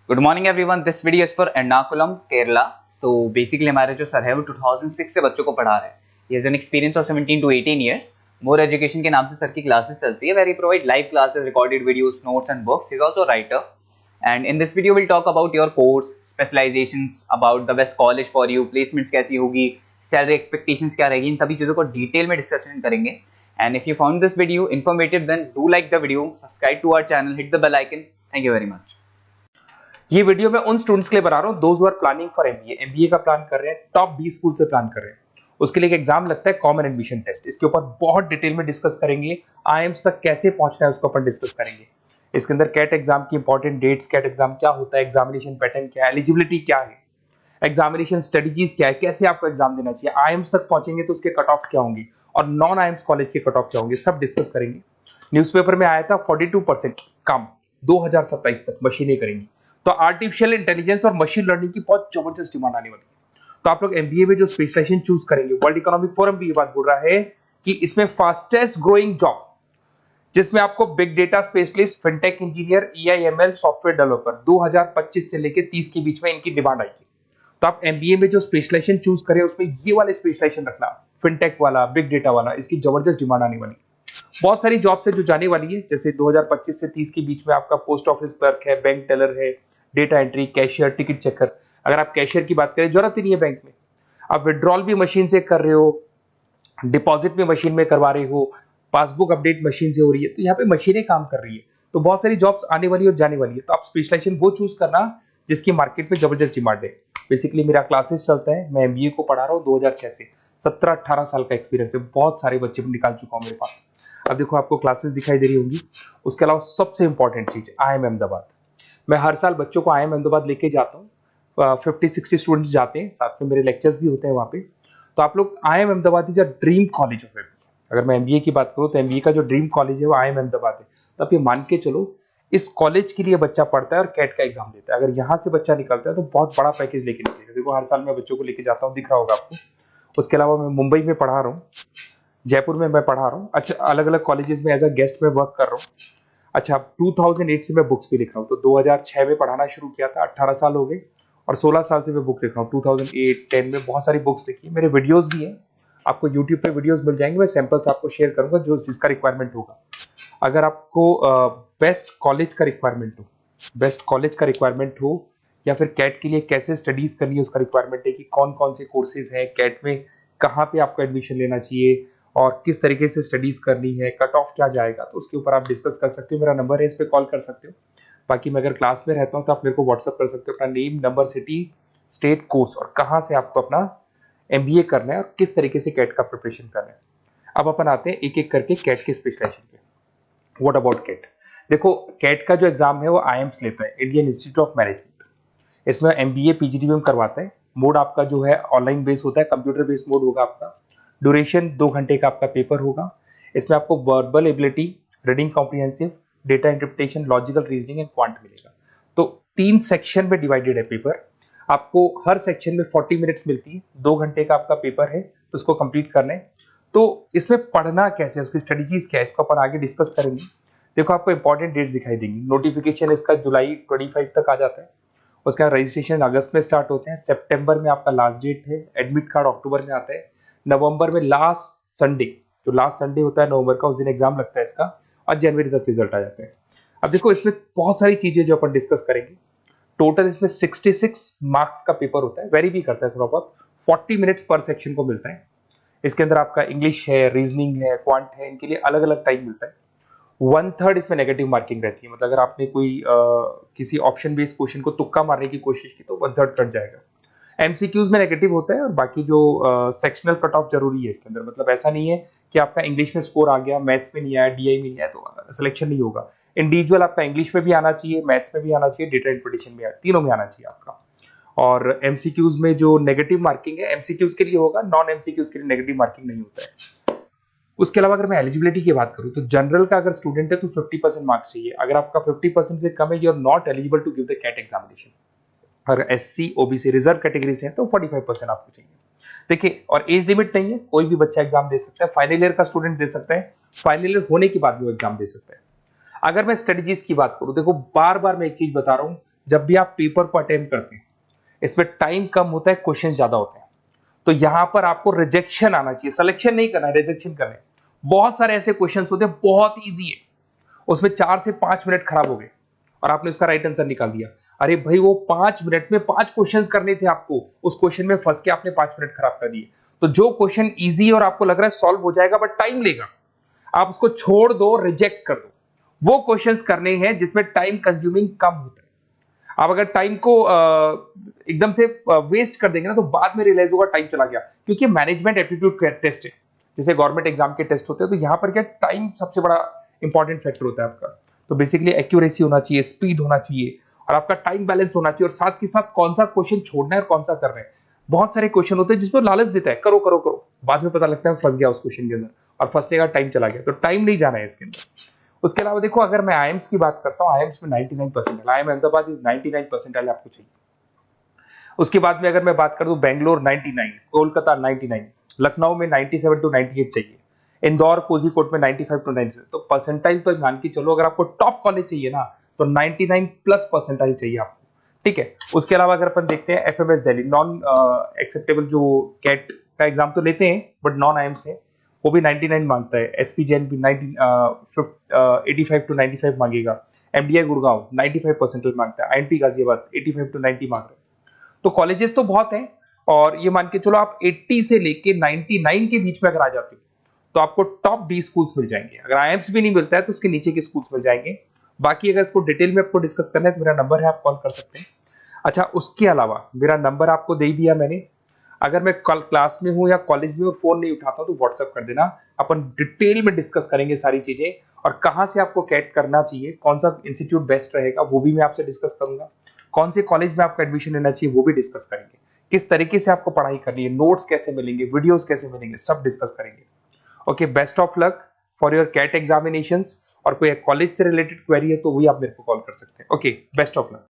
Good morning everyone, this video is for Ernakulam Kerala. So basically हमारे जो sir है वो 2006 से बच्चों को पढ़ा रहे हैं। He has an experience of 17 to 18 years. More education के नाम से सर की क्लासेस चलती है, where he provide live classes, recorded videos, notes and books. He is also writer and in this video will talk about your course, specializations, about the best college for you, placements कैसी होगी, salary expectations क्या रहेगी, इन सभी चीजों को detail में discussion करेंगे। And if you found this video informative then do like the video, subscribe to our channel, hit the bell icon. Thank you very much. ये वीडियो मैं उन स्टूडेंट्स के लिए बना रहा हूँ those who are planning for MBA का plan कर रहे हैं, टॉप 20 स्कूल से प्लान कर रहे हैं। उसके लिए एक एग्जाम लगता है कॉमन एडमिशन टेस्ट। इसके ऊपर बहुत डिटेल में डिस्कस करेंगे। आईएम्स तक कैसे पहुंचना है उसको अपन डिस्कस करेंगे। इसके अंदर कैट एग्जाम की इंपॉर्टेंट डेट्स, कैट एग्जाम क्या होता है, एग्जामिनेशन पैटर्न क्या है, एलिजिबिलिटी क्या है, एग्जामिनेशन स्ट्रेटजीज क्या है, कैसे आपको एग्जाम देना चाहिए, आईएम्स तक पहुंचेंगे तो उसके कट ऑफ क्या होंगे और नॉन आईएम्स कॉलेज के कट ऑफ क्या होंगे, सब डिस्कस करेंगे। न्यूज़पेपर में आया था 42% कम 2027 तक मशीनें करेंगी। तो आर्टिफिशियल इंटेलिजेंस और मशीन लर्निंग की बहुत जबरदस्त डिमांड आने वाली है। तो आप लोग एमबीए में जो स्पेशलाइजेशन चूज करेंगे, वर्ल्ड इकोनॉमिक फोरम भी ये बात बोल रहा है कि इसमें फास्टेस्ट ग्रोइंग जॉब, जिसमें आपको big data specialist, fintech engineer, AIML, software developer 2025 से लेकर 30 के बीच में इनकी डिमांड आएगी। तो आप एमबीए में जो स्पेशलाइजेशन चूज करें उसमें ये वाले स्पेशलाइजेशन रखना, फिनटेक वाला, बिग डेटा वाला, इसकी जबरदस्त डिमांड आने वाली है। बहुत सारी जॉब्स है जो जाने वाली है, जैसे 2025 से 30 के बीच में आपका पोस्ट ऑफिस क्लर्क है, बैंक टेलर है, data entry, cashier, ticket checker. अगर आप कैशियर की बात करें, जरूरत ही नहीं है बैंक में, आप विड्रॉल भी मशीन से कर रहे हो, डिपॉजिट भी मशीन में करवा रहे हो, पासबुक अपडेट मशीन से हो रही है, तो यहाँ पे मशीनें काम कर रही है। तो बहुत सारी जॉब्स आने वाली और जाने वाली है। तो आप स्पेशलाइजेशन वो चूज करना जिसकी मार्केट में जबरदस्त डिमांड है। बेसिकली मेरा क्लासेस चलता है, मैं एमबीए को पढ़ा रहा हूँ 2006 से। 17-18 साल का एक्सपीरियंस है, बहुत सारे बच्चे निकाल चुका हूँ मेरे पास। अब देखो आपको क्लासेस दिखाई दे रही होंगी। उसके अलावा सबसे इंपॉर्टेंट चीज IIM अहमदाबाद। मैं हर साल बच्चों को IIM अहमदाबाद लेके जाता हूँ। 50-60 स्टूडेंट्स जाते हैं, साथ में मेरे लेक्चर्स भी होते हैं वहाँ पे। तो आप लोग IIM Ahmedabad is a dream college of MBA. अगर मैं एमबीए की बात करूँ तो एमबीए का जो ड्रीम कॉलेज है वो IIM अहमदाबाद है। तो आप ये मान के चलो, इस कॉलेज के लिए बच्चा पढ़ता है और कैट का एग्जाम देता है। अगर यहाँ से बच्चा निकलता है तो बहुत बड़ा पैकेज लेके निकलेगा। देखो हर साल मैं बच्चों को लेके जाता हूँ, दिख रहा होगा आपको। उसके अलावा मैं मुंबई में पढ़ा रहा हूँ, जयपुर में मैं पढ़ा रहा हूँ। अच्छा, अलग अलग कॉलेजेस में एज अ गेस्ट में वर्क कर रहा हूँ। अच्छा, 2008 से मैं बुक्स भी लिख रहा हूँ। तो 2006 में पढ़ाना शुरू किया था, 18 साल हो गए, और 16 साल से मैं बुक लिख रहा हूँ। 2008-10 में बहुत सारी बुक्स लिखी है। मेरे वीडियोस भी हैं, आपको यूट्यूब पे वीडियोस मिल जाएंगे। मैं सैंपल्स आपको शेयर करूंगा जो जिसका रिक्वायरमेंट होगा। अगर आपको बेस्ट कॉलेज का रिक्वायरमेंट हो, या फिर कैट के लिए कैसे स्टडीज करनी है उसका रिक्वायरमेंट है, कि कौन कौन से कोर्सेज हैं कैट में, कहाँ पे आपको एडमिशन लेना चाहिए और किस तरीके से स्टडीज करनी है, कट ऑफ क्या जाएगा, तो उसके ऊपर आप डिस्कस कर सकते हो। मेरा नंबर है, इस पे कॉल कर सकते हो। बाकी मैं अगर क्लास में रहता हूँ तो आप मेरे को व्हाट्सअप कर सकते हो, अपना name, number, city, state, course और कहाँ से आपको अपना एमबीए करना है और किस तरीके से कैट का प्रिपरेशन करना है। अब अपन आते हैं एक एक करके कैट के स्पेशलाइजेशन पे। What about CAT? देखो, कैट का जो एग्जाम है वो आईएम्स लेता है, इंडियन इंस्टीट्यूट ऑफ मैनेजमेंट। इसमें एमबीए पीजीडीएम करवाता है। मोड आपका जो है ऑनलाइन बेस होता है, कंप्यूटर बेस्ड मोड होगा आपका। ड्यूरेशन 2 घंटे का आपका पेपर होगा। इसमें आपको verbal ability, reading comprehensive, data interpretation, logical reasoning and quant मिलेगा। तो 3 सेक्शन में डिवाइडेड है पेपर। आपको हर सेक्शन में 40 मिनट्स मिलती है। 2 घंटे का आपका पेपर है, तो उसको कंप्लीट करना है। तो इसमें पढ़ना कैसे है, उसकी स्ट्रेटजीज क्या है, इसको अपन आगे डिस्कस करेंगे। देखो आपको इंपॉर्टेंट डेट्स दिखाई देंगी। नोटिफिकेशन इसका जुलाई 25 तक आ जाता है। उसका रजिस्ट्रेशन अगस्त में स्टार्ट होते हैं। सितंबर में आपका लास्ट डेट है। एडमिट कार्ड अक्टूबर में आता है। नवंबर में लास्ट संडे, जो लास्ट संडे होता है नवंबर का, उस दिन एग्जाम लगता है इसका, और जनवरी तक रिजल्ट आ जाता है। अब देखो इसमें बहुत सारी चीजें जो अपन डिस्कस करेंगे। टोटल इसमें 66 मार्क्स का पेपर होता है, वेरी भी करता है थोड़ा बहुत। 40 मिनट्स पर सेक्शन को मिलता है। इसके अंदर आपका इंग्लिश है, रीजनिंग है, क्वांट है, इनके लिए अलग अलग टाइम मिलता है। 1/3 इसमें नेगेटिव मार्किंग रहती है। मतलब अगर आपने कोई किसी ऑप्शन बेस्ड क्वेश्चन को तुक्का मारने की कोशिश की तो 1/3 कट जाएगा। एमसीक्यूज में नेगेटिव होता है, और बाकी जो सेक्शनल कट ऑफ जरूरी है इसके अंदर। मतलब ऐसा नहीं है कि आपका इंग्लिश में स्कोर आ गया, मैथ्स में नहीं आया, डीआई में नहीं आया तो सिलेक्शन नहीं होगा। इंडिविजुअल आपका इंग्लिश में भी आना चाहिए, मैथ्स में भी आना चाहिए, डेटा इंटरप्रिटेशन में, तीनों में आना चाहिए आपका। और एमसीक्यूज में जो नेगेटिव मार्किंग है एमसीक्यूज के लिए होगा, नॉन एमसीक्यूज के लिए नेगेटिव मार्किंग नहीं होता है। उसके अलावा अगर मैं एलिजिबिलिटी की बात करूं तो जनरल का अगर स्टूडेंट है तो 50% मार्क्स चाहिए। अगर आपका 50% से कम है, you are not eligible to give the CAT examination. अगर एससी, ओबीसी, रिजर्व कैटेगरी से है तो 45% आपको चाहिए। देखिए, और एज लिमिट नहीं है, कोई भी बच्चा एग्जाम दे सकता है। फाइनल ईयर का स्टूडेंट दे सकता है, फाइनल ईयर होने के बाद भी वो एग्जाम दे सकता है। अगर मैं स्ट्रेटजीज की बात करूं, देखो बार बार मैं एक चीज बता रहा हूं, जब भी आप पेपर को अटेम्प्ट करते हैं, इसमें टाइम कम होता है, क्वेश्चन ज्यादा होते हैं, तो यहां पर आपको रिजेक्शन आना चाहिए, सिलेक्शन नहीं करना है, रिजेक्शन करना है। बहुत सारे ऐसे क्वेश्चन होते हैं बहुत ईजी है, उसमें 4 से 5 मिनट खराब हो गए और आपने उसका राइट आंसर निकाल दिया। अरे भाई वो 5 मिनट में 5 क्वेश्चन करने थे आपको, उस क्वेश्चन में फंस के आपने 5 मिनट खराब कर दिए। तो जो क्वेश्चन इजी और आपको लग रहा है सॉल्व हो जाएगा बट टाइम लेगा, आप उसको छोड़ दो, रिजेक्ट कर दो। वो क्वेश्चंस करने हैं जिसमें टाइम कंज्यूमिंग कम होता है। आप अगर टाइम को एकदम से वेस्ट कर देंगे ना, तो बाद में रियलाइज होगा टाइम चला गया, क्योंकि मैनेजमेंट एप्टीट्यूड टेस्ट है, जैसे गवर्नमेंट एग्जाम के टेस्ट होते हैं, तो यहां पर क्या टाइम सबसे बड़ा इंपॉर्टेंट फैक्टर होता है आपका। तो बेसिकली एक्यूरेसी होना चाहिए, स्पीड होना चाहिए और आपका टाइम बैलेंस होना चाहिए, और साथ के साथ कौन सा क्वेश्चन छोड़ना है और कौन सा करना है। बहुत सारे क्वेश्चन होते हैं जिसमें लालच देता है, करो करो करो, बाद में पता लगता है फंस गया उस क्वेश्चन के अंदर, और फंसने का टाइम चला गया। तो टाइम नहीं जाना है इसके अंदर। उसके अलावा देखो, अगर मैं आईएम्स की बात करता हूँ, आईएम्स में 99 percentile, IIM Ahmedabad is 99 percentile आपको चाहिए। उसके बाद में अगर मैं बात कर दूं, बेंगलोर 99, कोलकाता 99, लखनऊ में 97 टू 98 चाहिए, इंदौर कोझीकोड में 95 टू 97। तो परसेंटाइल तो मान के चलो, अगर आपको टॉप कॉलेज चाहिए ना, तो 99 प्लस परसेंटाइल चाहिए आपको, ठीक है। उसके अलावा अगर अपन देखते हैं एफएमएस दिल्ली, नॉन एक्सेप्टेबल, जो कैट का एग्जाम तो लेते हैं बट नॉन आईएम्स है, वो भी 99 मांगता है। एसपी जैन भी 85 टू 95 मांगेगा। एमडीआई गुड़गांव 95 परसेंटाइल मांगता है। आईएनपी गाजियाबाद 85 टू 90 मांग रहे हैं। तो कॉलेजेस तो बहुत हैं, और ये मान के चलो आप 80 से लेके 99 के बीच में अगर आ जाते हो तो आपको टॉप 20 स्कूल्स मिल जाएंगे। अगर आईएम्स भी नहीं मिलता है तो उसके नीचे के स्कूल्स मिल जाएंगे। बाकी अगर इसको डिटेल में आपको डिस्कस करना है तो मेरा नंबर है, आप कॉल कर सकते हैं। अच्छा, उसके अलावा मेरा नंबर आपको दे दिया मैंने, अगर मैं कल क्लास में हूं या कॉलेज में और फोन नहीं उठाता तो व्हाट्सएप कर देना, अपन डिटेल में डिस्कस करेंगे सारी चीजें, और कहां से आपको कैट करना चाहिए, कौन सा इंस्टीट्यूट बेस्ट रहेगा वो भी मैं आपसे डिस्कस करूंगा, कौन से कॉलेज में आपका एडमिशन लेना चाहिए वो भी डिस्कस करेंगे, किस तरीके से आपको पढ़ाई करनी है, नोट्स कैसे मिलेंगे, वीडियोस कैसे मिलेंगे, सब डिस्कस करेंगे। Okay, best of luck for your CAT examinations. और कोई कॉलेज से रिलेटेड क्वेरी है तो वही आप मेरे को कॉल कर सकते हैं। Okay, best of luck.